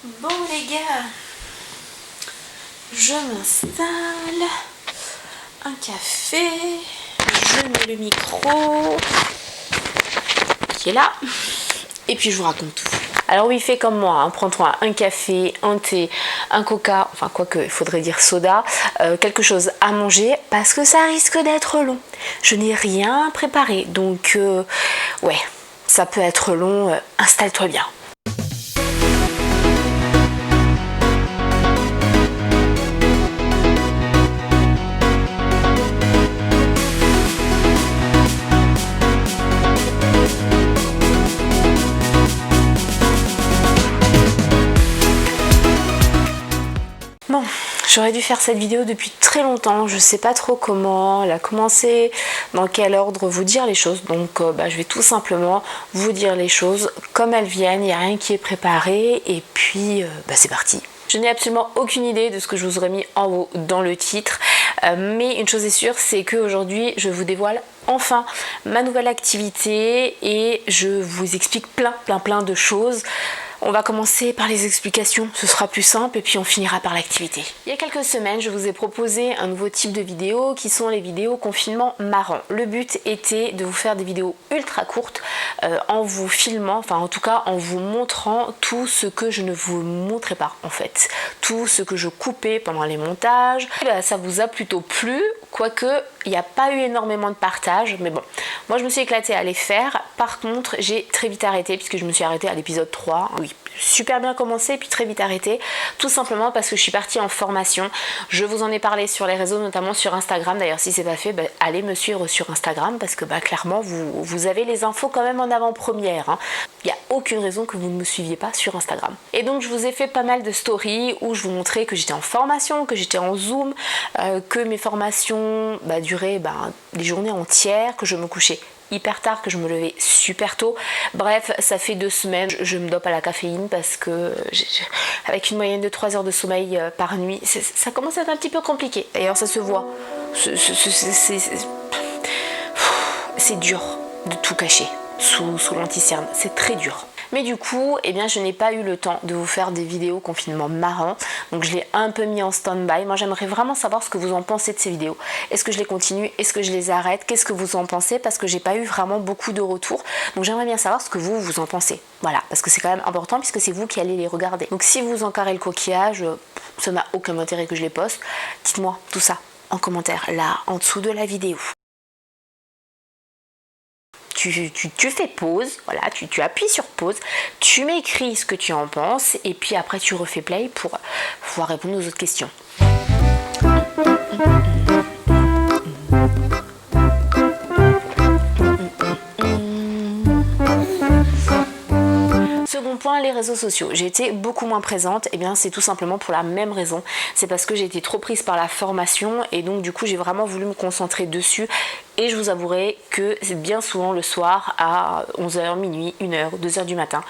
Bon les gars, je m'installe, un café, je mets le micro qui est là et puis je vous raconte tout. Alors oui, fais comme moi, hein. Prends-toi un café, un thé, un coca, enfin quoique il faudrait dire soda, quelque chose à manger parce que ça risque d'être long. Je n'ai rien préparé donc ouais, ça peut être long, installe-toi bien. Bon, j'aurais dû faire cette vidéo depuis très longtemps, je sais pas trop comment la commencer, dans quel ordre vous dire les choses, donc je vais tout simplement vous dire les choses comme elles viennent, il n'y a rien qui est préparé et puis c'est parti. Je n'ai absolument aucune idée de ce que je vous aurais mis en haut dans le titre, mais une chose est sûre, c'est qu'aujourd'hui je vous dévoile enfin ma nouvelle activité et je vous explique plein de choses. On va commencer par les explications, ce sera plus simple et puis on finira par l'activité. Il y a quelques semaines, je vous ai proposé un nouveau type de vidéo qui sont les vidéos confinement marrant. Le but était de vous faire des vidéos ultra courtes en vous filmant, enfin en tout cas en vous montrant tout ce que je ne vous montrais pas en fait. Tout ce que je coupais pendant les montages. Ça vous a plutôt plu, quoique il n'y a pas eu énormément de partage, mais bon, moi je me suis éclatée à les faire. Par contre, j'ai très vite arrêté puisque je me suis arrêtée à l'épisode 3. Oui, super bien commencé puis très vite arrêté, tout simplement parce que je suis partie en formation. Je vous en ai parlé sur les réseaux, notamment sur Instagram. D'ailleurs, si c'est pas fait, allez me suivre sur Instagram parce que clairement, vous avez les infos quand même en avant-première, hein. Il n'y a aucune raison que vous ne me suiviez pas sur Instagram. Et donc, je vous ai fait pas mal de stories où je vous montrais que j'étais en formation, que j'étais en Zoom, que mes formations duraient des journées entières, que je me couchais hyper tard, que je me levais super tôt. Bref, ça fait 2 semaines, je me dope à la caféine parce que avec une moyenne de 3 heures de sommeil par nuit, ça commence à être un petit peu compliqué. D'ailleurs, ça se voit. C'est dur de tout cacher sous l'anti-cerne. C'est très dur. Mais du coup, je n'ai pas eu le temps de vous faire des vidéos confinement marrant. Donc je l'ai un peu mis en stand-by. Moi, j'aimerais vraiment savoir ce que vous en pensez de ces vidéos. Est-ce que je les continue? Est-ce que je les arrête? Qu'est-ce que vous en pensez? Parce que j'ai pas eu vraiment beaucoup de retours. Donc j'aimerais bien savoir ce que vous en pensez. Voilà, parce que c'est quand même important puisque c'est vous qui allez les regarder. Donc si vous encarez le coquillage, ça n'a aucun intérêt que je les poste. Dites-moi tout ça en commentaire, là, en dessous de la vidéo. Tu fais pause, voilà, tu appuies sur pause, tu m'écris ce que tu en penses et puis après tu refais play pour pouvoir répondre aux autres questions. Second point, les réseaux sociaux. J'ai été beaucoup moins présente, c'est tout simplement pour la même raison. C'est parce que j'ai été trop prise par la formation et donc du coup j'ai vraiment voulu me concentrer dessus. Et je vous avouerai que c'est bien souvent le soir à 11h, minuit, 1h, 2h du matin,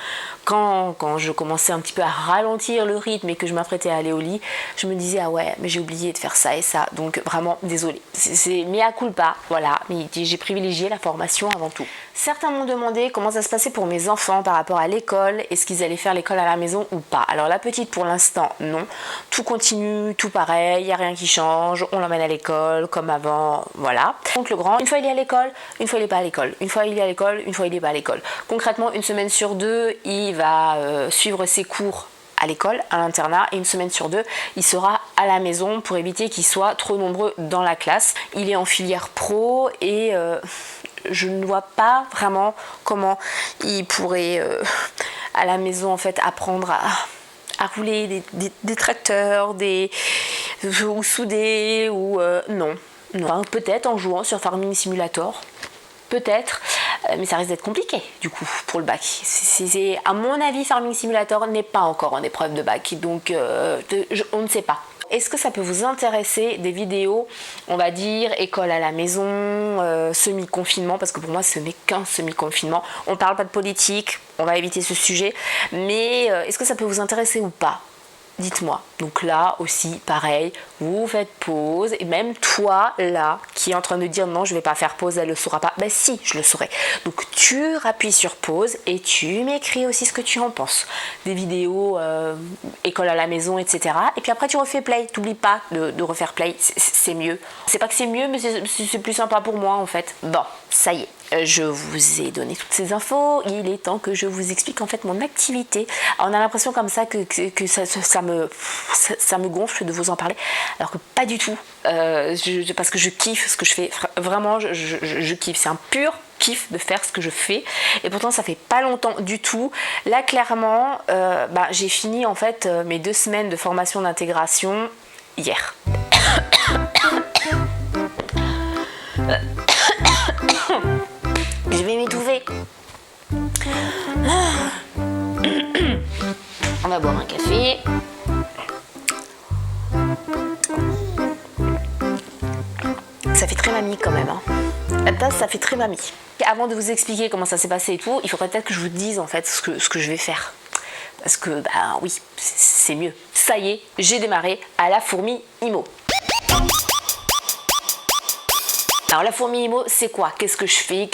quand je commençais un petit peu à ralentir le rythme et que je m'apprêtais à aller au lit, je me disais ah ouais mais j'ai oublié de faire ça et ça, donc vraiment désolée. C'est mea culpa, voilà, mais j'ai privilégié la formation avant tout. Certains m'ont demandé comment ça se passait pour mes enfants par rapport à l'école, est-ce qu'ils allaient faire l'école à la maison ou pas. Alors la petite pour l'instant non, tout continue, tout pareil, il n'y a rien qui change, on l'emmène à l'école comme avant, voilà. Donc le grand, une fois il est à l'école, une fois il n'est pas à l'école. Une fois il est à l'école, une fois il n'est pas à l'école. Concrètement, une semaine sur 2, il va suivre ses cours à l'école, à l'internat, et une semaine sur 2, il sera à la maison pour éviter qu'ils soient trop nombreux dans la classe. Il est en filière pro et je ne vois pas vraiment comment il pourrait à la maison en fait apprendre à rouler des tracteurs, ou souder, ou non. Enfin, peut-être en jouant sur Farming Simulator, peut-être, mais ça risque d'être compliqué du coup pour le bac. À mon avis, Farming Simulator n'est pas encore en épreuve de bac, donc on ne sait pas. Est-ce que ça peut vous intéresser des vidéos, on va dire, école à la maison, semi-confinement, parce que pour moi ce n'est qu'un semi-confinement. On ne parle pas de politique, on va éviter ce sujet, mais est-ce que ça peut vous intéresser ou pas ? dites-moi. Donc là aussi, pareil, vous faites pause. Et même toi, là, qui est en train de dire non, je ne vais pas faire pause, elle ne le saura pas. Ben si, je le saurai. Donc tu appuies sur pause et tu m'écris aussi ce que tu en penses. Des vidéos, école à la maison, etc. Et puis après, tu refais play. T'oublies pas de refaire play, c'est mieux. C'est pas que c'est mieux, mais c'est plus sympa pour moi, en fait. Bon, ça y est. Je vous ai donné toutes ces infos, il est temps que je vous explique en fait mon activité. Alors, on a l'impression comme ça que ça me gonfle de vous en parler, alors que pas du tout, parce que je kiffe ce que je fais, vraiment je kiffe, c'est un pur kiff de faire ce que je fais et pourtant ça fait pas longtemps du tout. Là clairement, j'ai fini en fait mes 2 semaines de formation d'intégration hier. Je vais m'étouffer. On va boire un café. Ça fait très mamie quand même. Hein. La tasse, ça fait très mamie. Avant de vous expliquer comment ça s'est passé et tout, il faudrait peut-être que je vous dise en fait ce que je vais faire. Parce que, oui, c'est mieux. Ça y est, j'ai démarré à la fourmi IMO. Alors la fourmi IMO, c'est quoi? Qu'est-ce que je fais?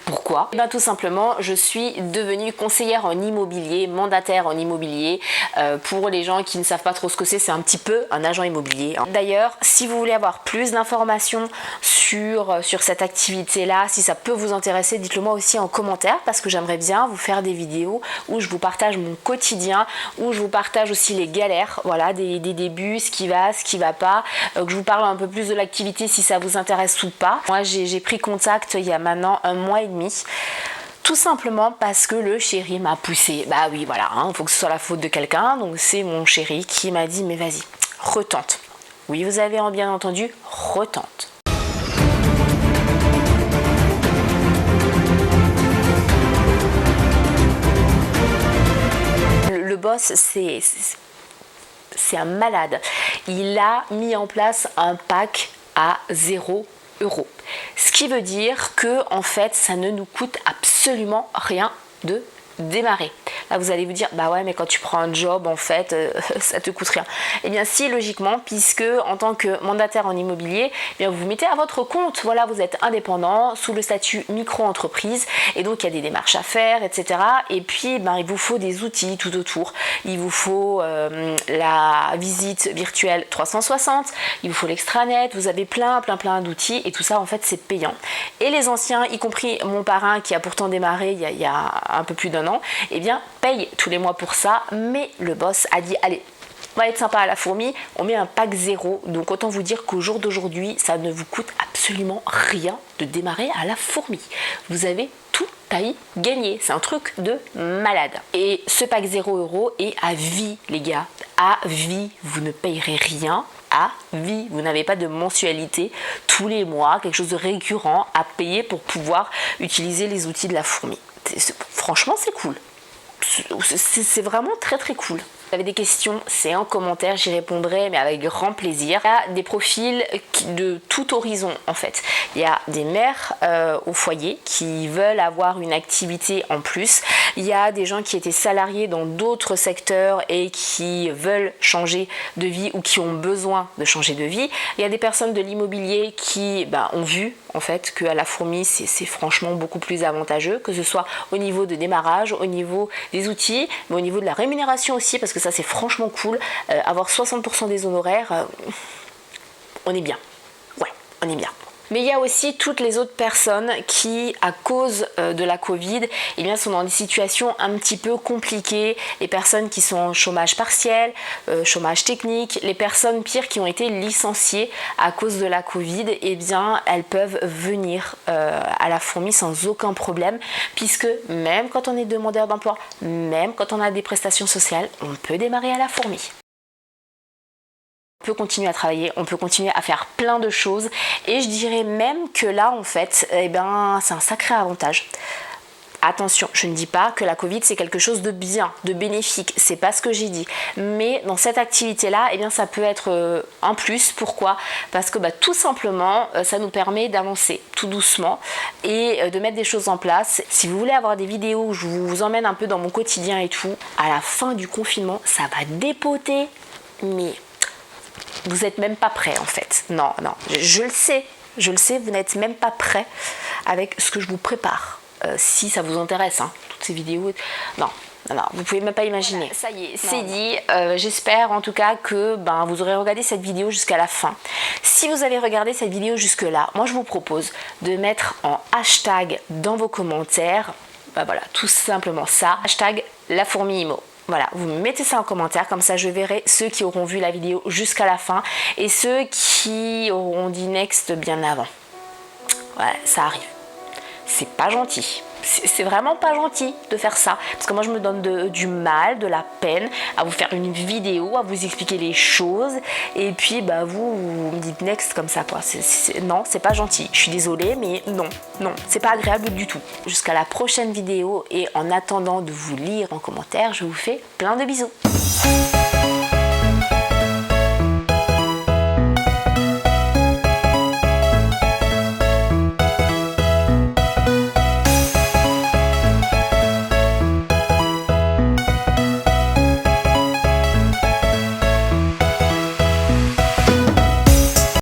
Pourquoi? Et bien tout simplement, je suis devenue conseillère en immobilier, mandataire en immobilier. Pour les gens qui ne savent pas trop ce que c'est un petit peu un agent immobilier. D'ailleurs, si vous voulez avoir plus d'informations sur cette activité-là, si ça peut vous intéresser, dites-le moi aussi en commentaire parce que j'aimerais bien vous faire des vidéos où je vous partage mon quotidien, où je vous partage aussi les galères, voilà, des débuts, ce qui va pas, que je vous parle un peu plus de l'activité si ça vous intéresse ou pas. Moi j'ai pris contact il y a maintenant 1 mois et demi. Tout simplement parce que le chéri m'a poussé. Bah oui voilà, faut que ce soit la faute de quelqu'un. Donc c'est mon chéri qui m'a dit mais vas-y, retente. Oui vous avez bien entendu, retente. Le boss c'est un malade. Il a mis en place un pack à 0 €. Ce qui veut dire que en fait ça ne nous coûte absolument rien de démarrer. Là vous allez vous dire bah ouais mais quand tu prends un job en fait ça te coûte rien. Eh bien si logiquement puisque en tant que mandataire en immobilier eh bien vous vous mettez à votre compte, voilà vous êtes indépendant sous le statut micro-entreprise et donc il y a des démarches à faire etc. Et puis il vous faut des outils tout autour. Il vous faut la visite virtuelle 360, il vous faut l'extranet, vous avez plein d'outils et tout ça en fait c'est payant. Et les anciens, y compris mon parrain qui a pourtant démarré il y a un peu plus d'1 an, eh bien paye tous les mois pour ça, mais le boss a dit allez, on va être sympa à la fourmi, on met un pack 0, donc autant vous dire qu'au jour d'aujourd'hui ça ne vous coûte absolument rien de démarrer à la fourmi. Vous avez tout à y gagner, c'est un truc de malade. Et ce pack 0 € est à vie les gars, à vie, vous ne payerez rien. À vie, vous n'avez pas de mensualité tous les mois, quelque chose de récurrent à payer pour pouvoir utiliser les outils de la fourmi. Franchement c'est cool, c'est vraiment très cool. Vous avez des questions, c'est en commentaire, j'y répondrai mais avec grand plaisir. Il y a des profils de tout horizon en fait. Il y a des mères au foyer qui veulent avoir une activité en plus. Il y a des gens qui étaient salariés dans d'autres secteurs et qui veulent changer de vie ou qui ont besoin de changer de vie. Il y a des personnes de l'immobilier qui ont vu en fait qu'à la fourmi c'est franchement beaucoup plus avantageux, que ce soit au niveau de démarrage, au niveau des outils, mais au niveau de la rémunération aussi parce que ça c'est franchement cool, avoir 60% des honoraires, on est bien, ouais, on est bien. Mais il y a aussi toutes les autres personnes qui, à cause de la Covid, eh bien, sont dans des situations un petit peu compliquées. Les personnes qui sont en chômage partiel, chômage technique, les personnes pires qui ont été licenciées à cause de la Covid, eh bien, elles peuvent venir à la fourmi sans aucun problème, puisque même quand on est demandeur d'emploi, même quand on a des prestations sociales, on peut démarrer à la fourmi. On peut continuer à travailler, on peut continuer à faire plein de choses et je dirais même que là en fait, c'est un sacré avantage. Attention, je ne dis pas que la Covid c'est quelque chose de bien, de bénéfique, c'est pas ce que j'ai dit. Mais dans cette activité-là, eh bien ça peut être un plus. Pourquoi? Parce que tout simplement, ça nous permet d'avancer tout doucement et de mettre des choses en place. Si vous voulez avoir des vidéos où je vous emmène un peu dans mon quotidien et tout, à la fin du confinement, ça va dépoter, mais vous n'êtes même pas prêts en fait. Non, je le sais, vous n'êtes même pas prêts avec ce que je vous prépare. Si ça vous intéresse, toutes ces vidéos, non, vous pouvez même pas imaginer. Voilà, ça y est, c'est dit. J'espère en tout cas que vous aurez regardé cette vidéo jusqu'à la fin. Si vous avez regardé cette vidéo jusque là, moi je vous propose de mettre en hashtag dans vos commentaires, voilà, tout simplement ça, hashtag la fourmi IMO. Voilà, vous mettez ça en commentaire, comme ça je verrai ceux qui auront vu la vidéo jusqu'à la fin et ceux qui auront dit next bien avant. Voilà, ça arrive. C'est pas gentil. C'est vraiment pas gentil de faire ça. Parce que moi je me donne du mal, de la peine à vous faire une vidéo, à vous expliquer les choses. Et puis vous me dites next comme ça quoi. Non, c'est pas gentil. Je suis désolée, mais non, c'est pas agréable du tout. Jusqu'à la prochaine vidéo et en attendant de vous lire en commentaire, je vous fais plein de bisous.